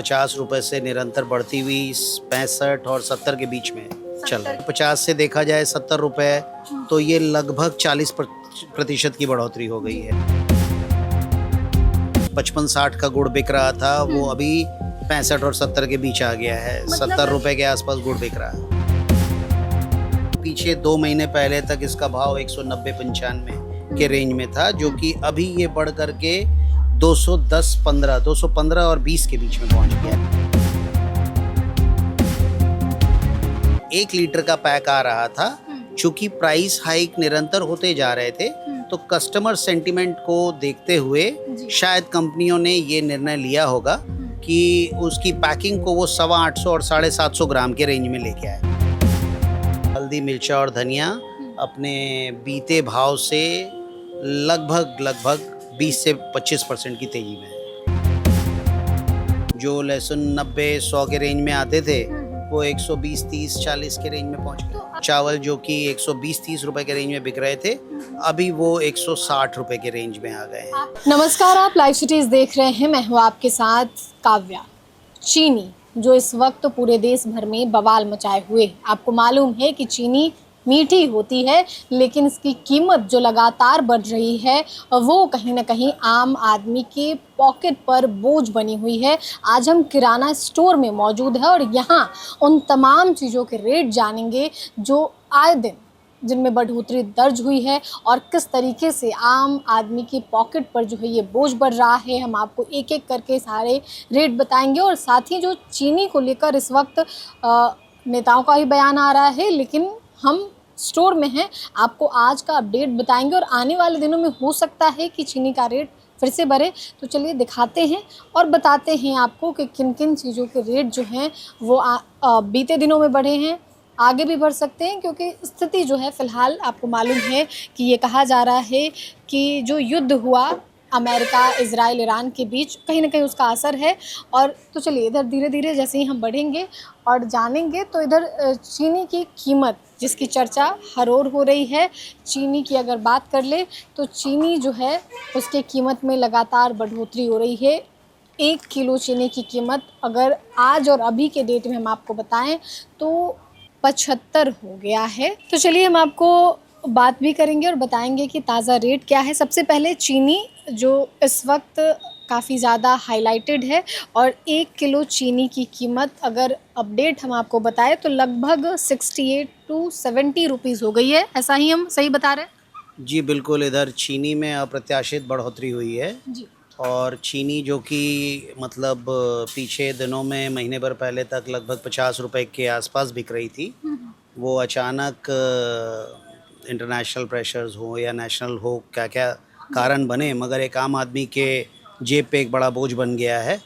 50 रुपए से निरंतर बढ़ती हुई 65 और 70 के बीच में चल रहा है। 50 से देखा जाए 70 रुपए, तो ये लगभग 40% की बढ़ोतरी हो गई है। 55-60 का गुड़ बिक रहा था, वो अभी 65 और 70 के बीच आ गया है। 70 रुपए के आसपास गुड़ बिक रहा है। पीछे 2 महीने पहले तक इसका भाव 190-95 के रेंज में था, जो कि अभी ये बढ़ करके 215 और 20 के बीच में पहुंच गया। 1 लीटर का पैक आ रहा था। चूंकि प्राइस हाइक निरंतर होते जा रहे थे, तो कस्टमर सेंटिमेंट को देखते हुए शायद कंपनियों ने ये निर्णय लिया होगा कि उसकी पैकिंग को वो 850 और 750 ग्राम के रेंज में लेके आए। हल्दी, मिर्चा और धनिया अपने बीते भाव से लगभग 20 से 25% की तेजी में है। जो लहसुन 90-100 के रेंज में आते थे, वो 120, 30, 40 के रेंज में पहुंच गए। चावल जो कि 120-30 रुपए के रेंज में बिक रहे थे, अभी वो 160 रुपए के रेंज में आ गए हैं। नमस्कार, आप लाइव सिटीज देख रहे हैं। मैं हूँ आपके साथ काव्या। चीनी जो इस वक्त पूरे देश भर में बवाल मचाए हुए है। आपको मालूम है कि चीनी मीठी होती है, लेकिन इसकी कीमत जो लगातार बढ़ रही है, वो कहीं ना कहीं आम आदमी के पॉकेट पर बोझ बनी हुई है। आज हम किराना स्टोर में मौजूद है और यहाँ उन तमाम चीज़ों के रेट जानेंगे जो आए दिन जिनमें बढ़ोतरी दर्ज हुई है और किस तरीके से आम आदमी के पॉकेट पर जो है ये बोझ बढ़ रहा है। हम आपको एक एक करके सारे रेट बताएंगे और साथ ही जो चीनी को लेकर इस वक्त नेताओं का ही बयान आ रहा है, लेकिन हम स्टोर में हैं, आपको आज का अपडेट बताएंगे और आने वाले दिनों में हो सकता है कि चीनी का रेट फिर से बढ़े। तो चलिए दिखाते हैं और बताते हैं आपको कि किन किन चीज़ों के रेट जो हैं वो बीते दिनों में बढ़े हैं, आगे भी बढ़ सकते हैं, क्योंकि स्थिति जो है फ़िलहाल आपको मालूम है कि ये कहा जा रहा है कि जो युद्ध हुआ अमेरिका, इजराइल, ईरान के बीच, कहीं ना कहीं उसका असर है। और तो चलिए इधर धीरे धीरे जैसे ही हम बढ़ेंगे और जानेंगे, तो इधर चीनी की कीमत जिसकी चर्चा हर ओर हो रही है, चीनी की अगर बात कर ले तो चीनी जो है उसके कीमत में लगातार बढ़ोतरी हो रही है। 1 किलो चीनी की कीमत अगर आज और अभी के डेट में हम आपको बताएं तो 75 हो गया है। तो चलिए हम आपको बात भी करेंगे और बताएंगे कि ताज़ा रेट क्या है। सबसे पहले चीनी जो इस वक्त काफ़ी ज़्यादा हाईलाइटेड है और 1 किलो चीनी की कीमत अगर अपडेट हम आपको बताएं तो लगभग 68 to 70 रुपीज़ हो गई है। ऐसा ही हम सही बता रहे हैं? जी बिल्कुल, इधर चीनी में अप्रत्याशित बढ़ोतरी हुई है जी। और चीनी जो कि मतलब पीछे दिनों में महीने भर पहले तक लगभग 50 रुपए के आसपास बिक रही थी, वो अचानक इंटरनेशनल प्रेशर्स हो या नेशनल हो, क्या क्या कारण बने, मगर एक आम आदमी के जेब पे एक बड़ा बोझ बन गया है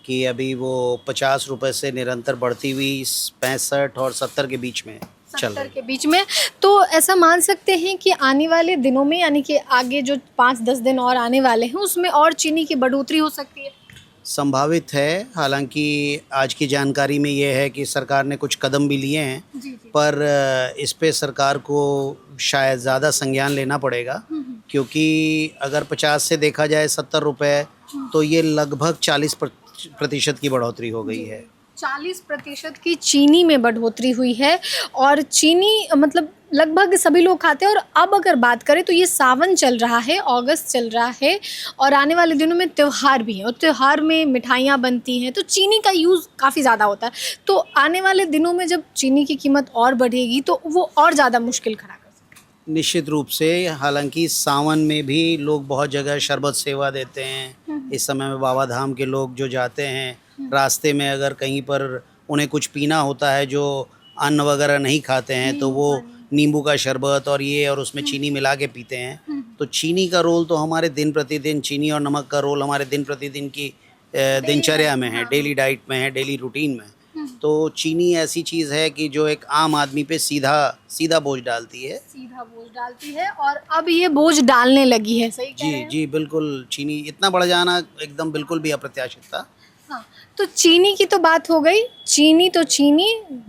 कि अभी वो 50 रुपए से निरंतर बढ़ती हुई 65 और 70 के बीच में चल रही है। के बीच में। तो ऐसा मान सकते हैं कि आने वाले दिनों में, यानी कि आगे जो 5-10 दिन और आने वाले हैं, उसमें और चीनी की बढ़ोतरी हो सकती है? संभावित है। हालांकि आज की जानकारी में ये है कि सरकार ने कुछ कदम भी लिए हैं, पर इस पे सरकार को शायद ज़्यादा संज्ञान लेना पड़ेगा, क्योंकि अगर 50 से देखा जाए 70 रुपए, तो ये लगभग 40% की बढ़ोतरी हो गई है। 40% की चीनी में बढ़ोतरी हुई है और चीनी मतलब लगभग सभी लोग खाते हैं। और अब अगर बात करें तो ये सावन चल रहा है, अगस्त चल रहा है और आने वाले दिनों में त्यौहार भी हैं और त्यौहार में मिठाइयाँ बनती हैं, तो चीनी का यूज़ काफ़ी ज़्यादा होता है। तो आने वाले दिनों में जब चीनी की कीमत और बढ़ेगी तो वो और ज़्यादा मुश्किल खड़ा कर सकती है। निश्चित रूप से। हालांकि सावन में भी लोग बहुत जगह शरबत सेवा देते हैं। इस समय में बाबा धाम के लोग जो जाते हैं, रास्ते में अगर कहीं पर उन्हें कुछ पीना होता है, जो अन्न वगैरह नहीं खाते हैं, तो वो नींबू का शरबत और ये और उसमें चीनी मिला के पीते हैं। तो चीनी का रोल तो हमारे दिन प्रतिदिन, चीनी और नमक का रोल हमारे दिन प्रतिदिन की दिनचर्या में है, डेली डाइट में है, डेली रूटीन में। तो चीनी ऐसी चीज़ है कि जो एक आम आदमी पे सीधा बोझ डालती है। और अब ये बोझ डालने लगी है। सही कह रहे हैं? जी बिल्कुल। चीनी इतना बढ़ जाना एकदम बिल्कुल भी अप्रत्याशित था। हाँ, तो चीनी की तो बात हो गई। चीनी,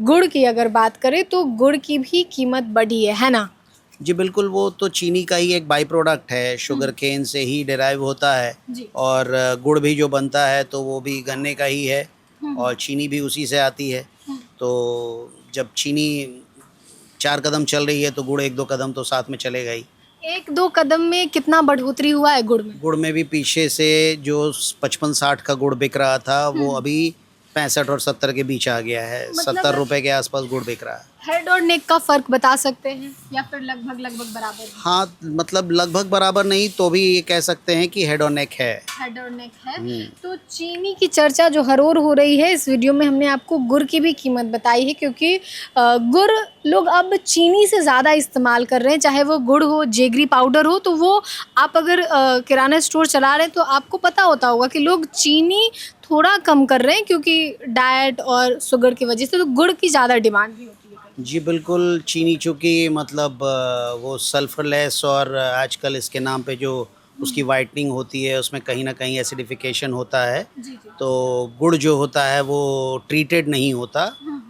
गुड़ की अगर बात करें तो गुड़ की भी कीमत बढ़ी है ना? जी बिल्कुल, वो तो चीनी का ही एक बाई प्रोडक्ट है, शुगर केन से ही डिराइव होता है। और गुड़ भी जो बनता है तो वो भी गन्ने का ही है। और चीनी भी उसी से आती है। तो जब चीनी 4 कदम चल रही है तो गुड़ 1-2 कदम तो साथ में चलेगा ही। 1-2 कदम में कितना बढ़ोतरी हुआ है गुड़ में? गुड़ में भी पीछे से जो 55-60 का गुड़ बिक रहा था वो अभी 65 और 70 के बीच आ गया है। मतलब 70 रुपए के आसपास गुड़ बिक रहा है। हेड और नेक का फर्क बता सकते हैं या फिर लगभग बराबर है? हाँ, मतलब लगभग बराबर नहीं तो भी ये कह सकते हैं कि हेड और नेक है। हेड और नेक है। तो चीनी की चर्चा जो हर ओर हो रही है, इस वीडियो में हमने आपको गुड़ की भी कीमत बताई है, क्योंकि गुड़ लोग अब चीनी से ज़्यादा इस्तेमाल कर रहे हैं। चाहे वो गुड़ हो, जेगरी पाउडर हो, तो वो आप अगर किराना स्टोर चला रहे हैं तो आपको पता होता होगा कि लोग चीनी थोड़ा कम कर रहे हैं, क्योंकि डाइट और शुगर की वजह से तो गुड़ की ज़्यादा डिमांड भी होती है। जी बिल्कुल, चीनी चूँकि मतलब वो सल्फरलेस और आजकल इसके नाम पे जो उसकी वाइटनिंग होती है उसमें कहीं ना कहीं एसिडिफिकेशन होता है। जी। तो गुड़ जो होता है वो ट्रीटेड नहीं होता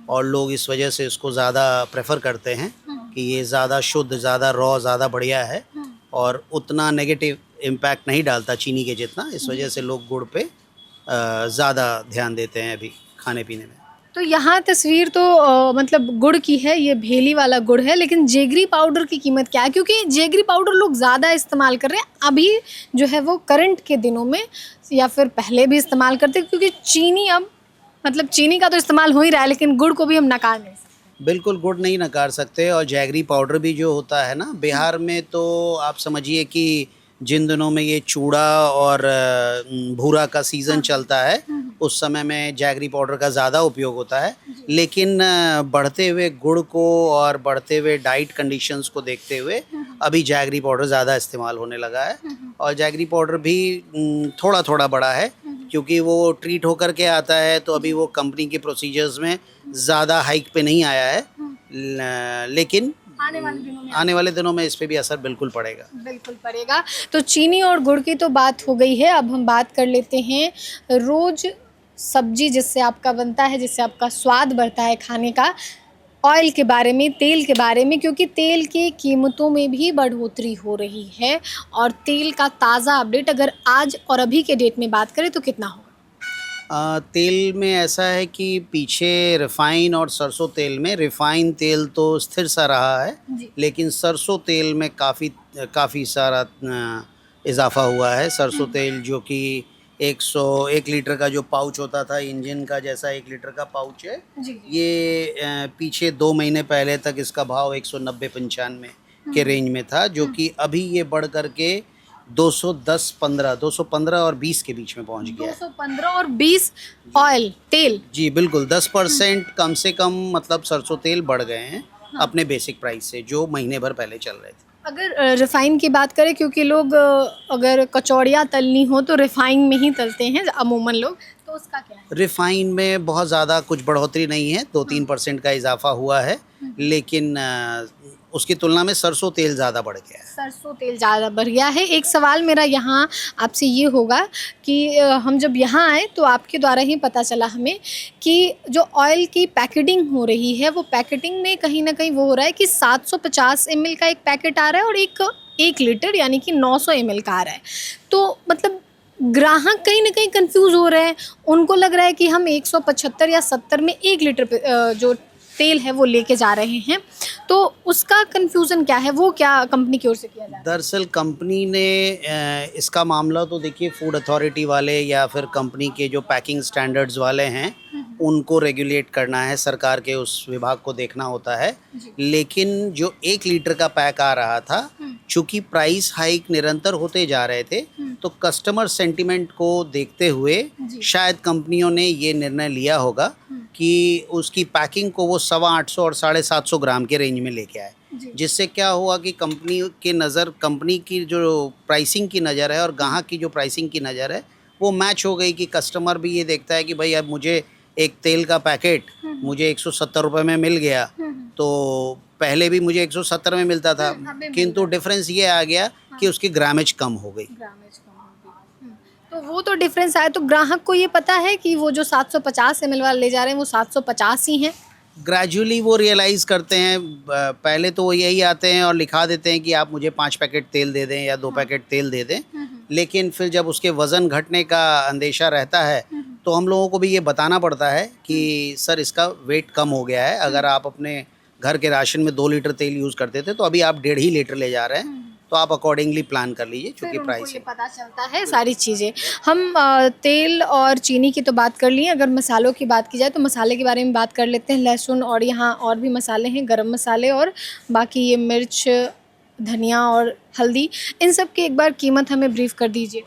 और लोग इस वजह से इसको ज़्यादा प्रेफर करते हैं कि ये ज़्यादा शुद्ध, ज़्यादा रॉ, ज़्यादा बढ़िया है और उतना नेगेटिव इम्पैक्ट नहीं डालता चीनी के जितना। इस वजह से लोग गुड़ पे ज़्यादा ध्यान देते हैं अभी खाने पीने में। तो यहाँ तस्वीर तो मतलब गुड़ की है, ये भेली वाला गुड़ है, लेकिन जेगरी पाउडर की कीमत क्या है? क्योंकि जेगरी पाउडर लोग ज़्यादा इस्तेमाल कर रहे हैं अभी जो है वो करंट के दिनों में, या फिर पहले भी इस्तेमाल करते, क्योंकि चीनी अब मतलब चीनी का तो इस्तेमाल हो ही रहा है, लेकिन गुड़ को भी हम नकार नहीं सकते। बिल्कुल गुड़ नहीं नकार सकते। और जैगरी पाउडर भी जो होता है ना, बिहार में तो आप समझिए कि जिन दिनों में ये चूड़ा और भूरा का सीज़न चलता है उस समय में जैगरी पाउडर का ज़्यादा उपयोग होता है। लेकिन बढ़ते हुए गुड़ को और बढ़ते हुए डाइट कंडीशंस को देखते हुए अभी जैगरी पाउडर ज़्यादा इस्तेमाल होने लगा है। और जैगरी पाउडर भी थोड़ा थोड़ा बड़ा है क्योंकि वो ट्रीट होकर के आता है, तो अभी वो कंपनी के प्रोसीजर्स में ज़्यादा हाइक पे नहीं आया है। लेकिन आने वाले दिनों में इस पे भी असर बिल्कुल पड़ेगा। बिल्कुल पड़ेगा। तो चीनी और गुड़ की तो बात हो गई है, अब हम बात कर लेते हैं रोज़ सब्जी जिससे आपका बनता है, जिससे आपका स्वाद बढ़ता है खाने का, ऑयल के बारे में, तेल के बारे में, क्योंकि तेल की कीमतों में भी बढ़ोतरी हो रही है। और तेल का ताज़ा अपडेट अगर आज और अभी के डेट में बात करें तो कितना होगा? तेल में ऐसा है कि पीछे रिफ़ाइन और सरसों तेल में, रिफ़ाइन तेल तो स्थिर सा रहा है, लेकिन सरसों तेल में काफ़ी सारा इजाफ़ा हुआ है। सरसों तेल जो कि 1 लीटर का जो पाउच होता था इंजन का जैसा 1 लीटर का पाउच है, ये पीछे 2 महीने पहले तक इसका भाव 190-95 के रेंज में था, जो कि अभी ये बढ़ करके 215 और 20 के बीच में पहुंच गया है। 215 और 20 ऑयल तेल? जी बिल्कुल, 10% कम से कम मतलब सरसों तेल बढ़ गए हैं अपने बेसिक प्राइस से जो महीने भर पहले चल रहे थे। अगर रिफ़ाइन की बात करें, क्योंकि लोग अगर कचौड़ियाँ तलनी हो तो रिफ़ाइन में ही तलते हैं अमूमन लोग, तो उसका क्या है? रिफ़ाइन में बहुत ज़्यादा कुछ बढ़ोतरी नहीं है, 2-3% का इजाफा हुआ है, लेकिन उसकी तुलना में सरसों तेल ज़्यादा बढ़ गया है। सरसों तेल ज़्यादा बढ़ गया है। एक सवाल मेरा यहाँ आपसे ये होगा कि हम जब यहाँ आए तो आपके द्वारा ही पता चला हमें कि जो ऑयल की पैकेटिंग हो रही है, वो पैकेटिंग में कहीं ना कहीं वो हो रहा है कि 750 ml का एक पैकेट आ रहा है और एक लीटर यानी कि 900 ml का आ रहा है। तो मतलब ग्राहक कहीं ना कहीं कंफ्यूज हो रहे हैं, उनको लग रहा है कि हम 175 या 70 में 1 लीटर जो तेल है वो लेके जा रहे हैं। तो उसका कंफ्यूजन क्या है, वो क्या कंपनी की ओर से किया जा रहा है? दरअसल कंपनी ने इसका मामला तो देखिए फूड अथॉरिटी वाले या फिर कंपनी के जो पैकिंग स्टैंडर्ड्स वाले हैं उनको रेगुलेट करना है, सरकार के उस विभाग को देखना होता है। लेकिन जो 1 लीटर का पैक आ रहा था, चूँकि प्राइस हाइक निरंतर होते जा रहे थे, तो कस्टमर सेंटिमेंट को देखते हुए शायद कंपनियों ने ये निर्णय लिया होगा कि उसकी पैकिंग को वो 850 और 750 ग्राम के रेंज में लेके आए, जिससे क्या हुआ कि कंपनी की जो प्राइसिंग की नज़र है और ग्राहक की जो प्राइसिंग की नज़र है वो मैच हो गई कि कस्टमर भी ये देखता है कि भाई अब मुझे एक तेल का पैकेट मुझे 170 रुपये में मिल गया, तो पहले भी मुझे 170 में मिलता था, किंतु डिफरेंस ये आ गया कि उसकी ग्रामेज कम हो गई। तो वो तो डिफरेंस आया, तो ग्राहक को ये पता है कि वो जो 750 ml वाला ले जा रहे हैं वो 750 ही हैं? ग्रेजुअली वो रियलाइज़ करते हैं। पहले तो वो यही आते हैं और लिखा देते हैं कि आप मुझे 5 पैकेट तेल दे दें या 2 पैकेट तेल दे दें, लेकिन फिर जब उसके वज़न घटने का अंदेशा रहता है तो हम लोगों को भी ये बताना पड़ता है कि सर इसका वेट कम हो गया है। अगर आप अपने घर के राशन में 2 लीटर तेल यूज़ करते थे तो अभी आप 1.5 ही लीटर ले जा रहे हैं, तो आप अकॉर्डिंगली प्लान कर लीजिए फिर क्योंकि उनको प्राइस ये है। पता चलता है सारी चीज़ें। हम तेल और चीनी की तो बात कर लिए, अगर मसालों की बात की जाए तो मसाले के बारे में बात कर लेते हैं। लहसुन और यहाँ और भी मसाले हैं, गरम मसाले और बाकी ये मिर्च, धनिया और हल्दी, इन सब की एक बार कीमत हमें ब्रीफ कर दीजिए।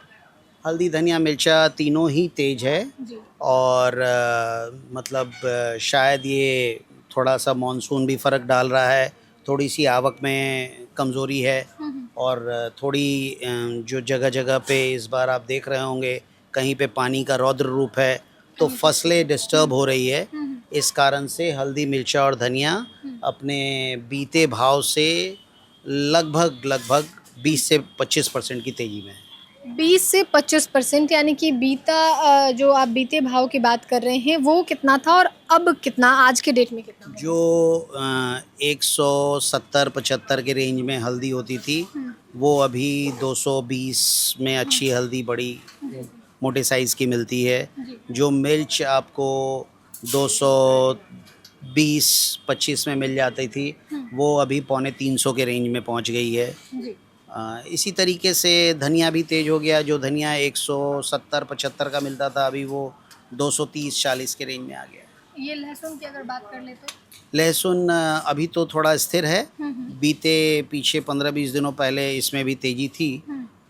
हल्दी, धनिया, मिर्चा तीनों ही तेज है जी। और मतलब शायद ये थोड़ा सा मानसून भी फ़र्क डाल रहा है, थोड़ी सी आवक में कमज़ोरी है और थोड़ी जो जगह जगह पे इस बार आप देख रहे होंगे कहीं पे पानी का रौद्र रूप है, तो फसलें डिस्टर्ब हो रही है। इस कारण से हल्दी, मिर्चा और धनिया अपने बीते भाव से लगभग 20 से 25% की तेज़ी में है। 20 से 25% यानी कि बीता जो आप बीते भाव की बात कर रहे हैं वो कितना था और अब कितना, आज के डेट में कितना? जो 170-75 के रेंज में हल्दी होती थी, वो अभी 220 में अच्छी हल्दी बड़ी मोटे साइज़ की मिलती है। जो मिर्च आपको 220-25 में मिल जाती थी, वो अभी पौने 300 के रेंज में पहुंच गई है। जी। इसी तरीके से धनिया भी तेज़ हो गया। जो धनिया 170-75 का मिलता था, अभी वो 230-40 के रेंज में आ गया। ये लहसुन की अगर बात कर ले तो? लहसुन अभी तो थोड़ा स्थिर है। बीते पीछे 15-20 दिनों पहले इसमें भी तेज़ी थी।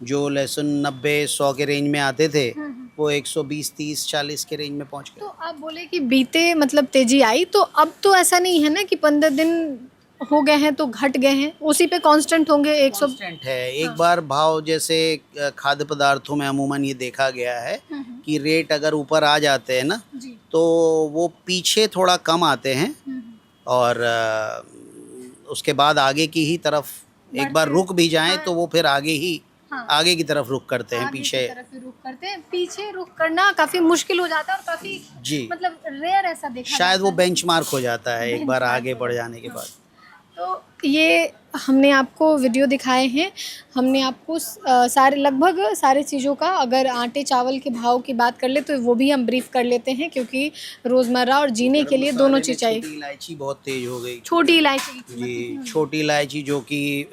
जो लहसुन 90-100 के रेंज में आते थे, वो 120-30-40 के रेंज में पहुंच गए। तो आप बोले कि बीते मतलब तेजी आई, तो अब तो ऐसा नहीं है ना कि 15 दिन हो गए हैं तो घट गए हैं, उसी पे कांस्टेंट होंगे 100? कांस्टेंट है। एक बार भाव जैसे खाद्य पदार्थों में अमूमन ये देखा गया है कि रेट अगर ऊपर आ जाते हैं ना, जी। तो वो पीछे थोड़ा कम आते हैं और उसके बाद आगे की ही तरफ एक बार रुक भी जाएं तो वो फिर आगे ही आगे की तरफ रुक करते हैं। आगे पीछे की तरफ ही रुख करते हैं, पीछे रुख करना काफी मुश्किल हो जाता है और काफी जी, मतलब रेयर ऐसा देखा शायद जाता वो है। बेंचमार्क हो जाता है एक बार आगे बढ़ जाने के बाद। तो ये हमने आपको वीडियो दिखाए हैं, हमने आपको सारे लगभग सारी चीज़ों का, अगर आटे चावल के भाव की बात कर ले तो वो भी हम ब्रीफ कर लेते हैं क्योंकि रोज़मर्रा और जीने के लिए दोनों चीज़ चाहिए। छोटी इलायची बहुत तेज हो गई। छोटी इलायची की जी, छोटी इलायची जो कि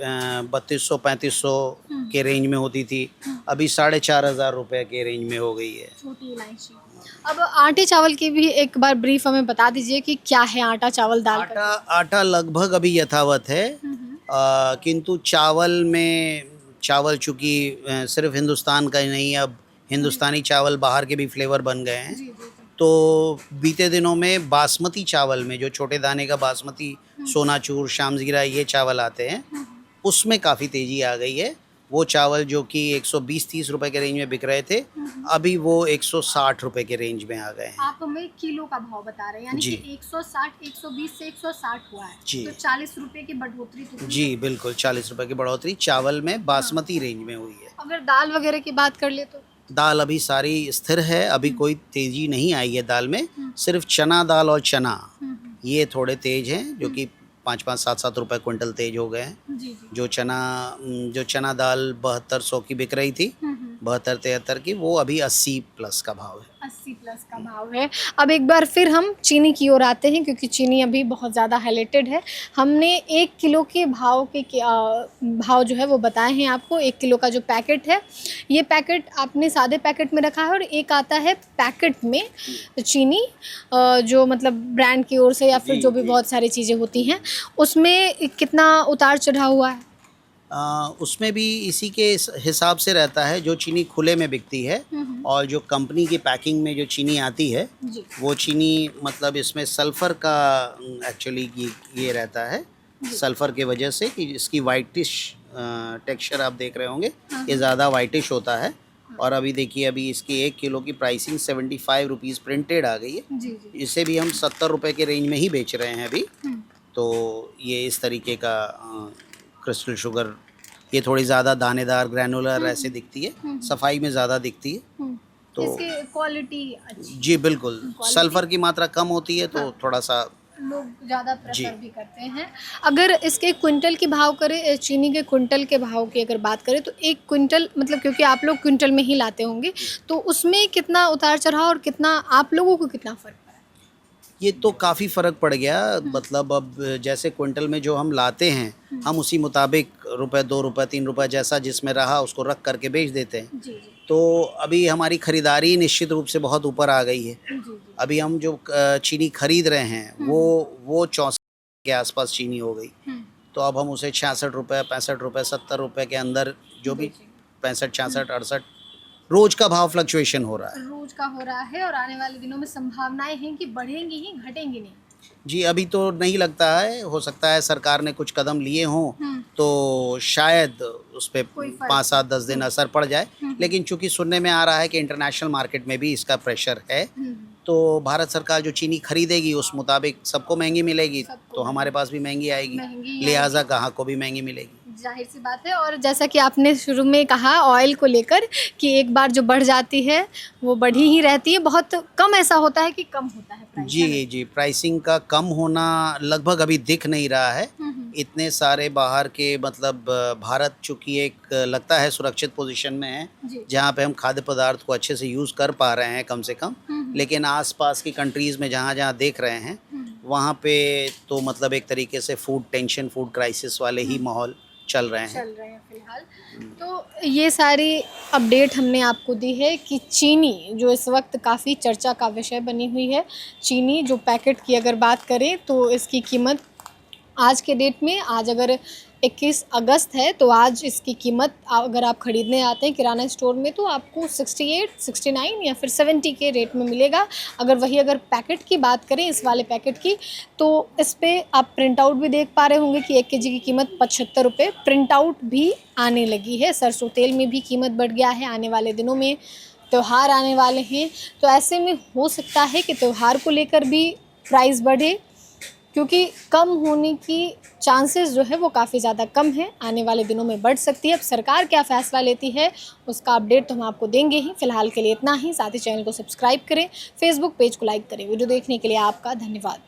3200-3500 के रेंज में होती थी, अभी 4500 रुपये के रेंज में हो गई है। छोटी इलायची। अब आटे चावल की भी एक बार ब्रीफ हमें बता दीजिए कि क्या है आटा चावल दाल का? आटा लगभग अभी यथावत है, किंतु चावल चूँकि सिर्फ हिंदुस्तान का ही नहीं, अब हिंदुस्तानी चावल बाहर के भी फ्लेवर बन गए हैं। तो बीते दिनों में बासमती चावल में जो छोटे दाने का बासमती, सोनाचूर, शामजीरा ये चावल आते हैं, उसमें काफ़ी तेज़ी आ गई है। वो चावल जो कि 120-30 रुपए के रेंज में बिक रहे थे, अभी वो 160 रुपए के रेंज में आ गए हैं। आप हमें किलो का भाव बता रहे हैं, यानी जी। कि 160, 120 से 160 हुआ है। जी। तो 40 रुपए की बढ़ोतरी तो हुई। जी बिल्कुल, 40 रुपए की बढ़ोतरी चावल में बासमती रेंज में हुई है। अगर दाल वगैरह की बात कर ले तो? दाल अभी सारी स्थिर है, अभी कोई तेज़ी नहीं आई है दाल में। सिर्फ चना दाल और चना ये थोड़े तेज हैं, जो कि 5-5, 7-7 रुपए क्विंटल तेज हो गए हैं। जी। जो चना दाल 7200 की बिक रही थी, 72-73 की, वो अभी 80 प्लस का भाव है। 80 प्लस का भाव है। अब एक बार फिर हम चीनी की ओर आते हैं क्योंकि चीनी अभी बहुत ज़्यादा हाईलाइटेड है। हमने 1 किलो के भाव भाव जो है वो बताए हैं आपको। 1 किलो का जो पैकेट है, ये पैकेट आपने सादे पैकेट में रखा है और एक आता है पैकेट में चीनी, जो मतलब ब्रांड की ओर से या फिर जो भी बहुत सारी चीज़ें होती हैं, उसमें कितना उतार चढ़ाव हुआ है? उसमें भी इसी के हिसाब से रहता है। जो चीनी खुले में बिकती है और जो कंपनी की पैकिंग में जो चीनी आती है, वो चीनी मतलब इसमें सल्फ़र का एक्चुअली ये रहता है, सल्फ़र के वजह से कि इसकी वाइटिश टेक्सचर आप देख रहे होंगे, ये ज़्यादा वाइटिश होता है। और अभी देखिए, अभी इसकी 1 किलो की प्राइसिंग 75 रुपीज़ प्रिंटेड आ गई है। इसे भी हम 70 रुपये के रेंज में ही बेच रहे हैं अभी। तो ये इस तरीके का क्रिस्टल शुगर, ये थोड़ी ज़्यादा दानेदार ग्रैनुलर ऐसे दिखती है, सफाई में ज़्यादा दिखती है। तो इसकी क्वालिटी अच्छी? जी बिल्कुल, सल्फ़र की मात्रा कम होती है तो थोड़ा सा लोग ज़्यादा जी। प्रेफर भी करते हैं। अगर इसके क्विंटल की भाव करें, चीनी के क्विंटल के भाव की अगर बात करें तो एक क्विंटल मतलब क्योंकि आप लोग क्विंटल में ही लाते होंगे, तो उसमें कितना उतार चढ़ाव और कितना आप लोगों को कितना फ़र्क पड़ा? ये तो काफ़ी फ़र्क पड़ गया, मतलब अब जैसे क्विंटल में जो हम लाते हैं हम उसी मुताबिक रुपए 2 रुपए 3 रुपए जैसा जिसमें रहा उसको रख करके बेच देते हैं। जी, जी। तो अभी हमारी खरीदारी निश्चित रूप से बहुत ऊपर आ गई है। जी, जी। अभी हम जो चीनी खरीद रहे हैं वो 64 के आसपास चीनी हो गई। हुँ। तो अब हम उसे 66 रुपए 65 रुपए 70 रुपए के अंदर जो भी 65 66 68 रोज का भाव फ्लक्चुएशन हो रहा है। रोज का हो रहा है और आने वाले दिनों में संभावनाएं हैं कि बढ़ेंगी ही, घटेंगी नहीं। जी, अभी तो नहीं लगता है, हो सकता है सरकार ने कुछ कदम लिए हों हुँ। तो शायद उस पे कोई फ़र्क 5 7 10 दिन असर पड़ जाए। हुँ। लेकिन चूँकि सुनने में आ रहा है कि इंटरनेशनल मार्केट में भी इसका प्रेशर है, हुँ। तो भारत सरकार जो चीनी खरीदेगी उस मुताबिक सबको महंगी मिलेगी, सबको तो हमारे पास भी महंगी आएगी, महंगी लिहाजा ग्राहक को भी महंगी मिलेगी। ज़ाहिर सी बात है। और जैसा कि आपने शुरू में कहा ऑयल को लेकर कि एक बार जो बढ़ जाती है वो बढ़ी ही रहती है, बहुत कम ऐसा होता है कि कम होता है प्राइस, है ना? जी, जी, प्राइसिंग का कम होना लगभग अभी दिख नहीं रहा है। हुँ, हुँ। इतने सारे बाहर के मतलब भारत चूँकि एक लगता है सुरक्षित पोज़ीशन में है, जी। जहाँ पे हम खाद्य पदार्थ को अच्छे से यूज़ कर पा रहे हैं कम से कम। हुँ। लेकिन आस-पास की कंट्रीज़ में जहाँ-जहाँ देख रहे हैं, हुँ। वहाँ पे तो मतलब एक तरीके से फूड टेंशन, फूड क्राइसिस वाले ही माहौल चल रहे हैं। चल रहे हैं फिलहाल। तो ये सारी अपडेट हमने आपको दी है कि चीनी जो इस वक्त काफ़ी चर्चा का विषय बनी हुई है, चीनी जो पैकेट की अगर बात करें तो इसकी कीमत आज के डेट में, आज अगर 21 अगस्त है तो आज इसकी कीमत अगर आप ख़रीदने आते हैं किराना स्टोर में तो आपको 68, 69 या फिर 70 के रेट में मिलेगा। अगर पैकेट की बात करें इस वाले पैकेट की, तो इस पे आप प्रिंट आउट भी देख पा रहे होंगे कि 1 केजी की कीमत 75 रुपये प्रिंट आउट भी आने लगी है। सरसों तेल में भी कीमत बढ़ गया है। आने वाले दिनों में त्योहार आने वाले हैं, तो ऐसे में हो सकता है कि त्योहार को लेकर भी प्राइस बढ़े, क्योंकि कम होने की चांसेस जो है वो काफ़ी ज़्यादा कम है, आने वाले दिनों में बढ़ सकती है। अब सरकार क्या फ़ैसला लेती है उसका अपडेट तो हम आपको देंगे ही। फ़िलहाल के लिए इतना ही। साथ ही चैनल को सब्सक्राइब करें, फेसबुक पेज को लाइक करें। वीडियो देखने के लिए आपका धन्यवाद।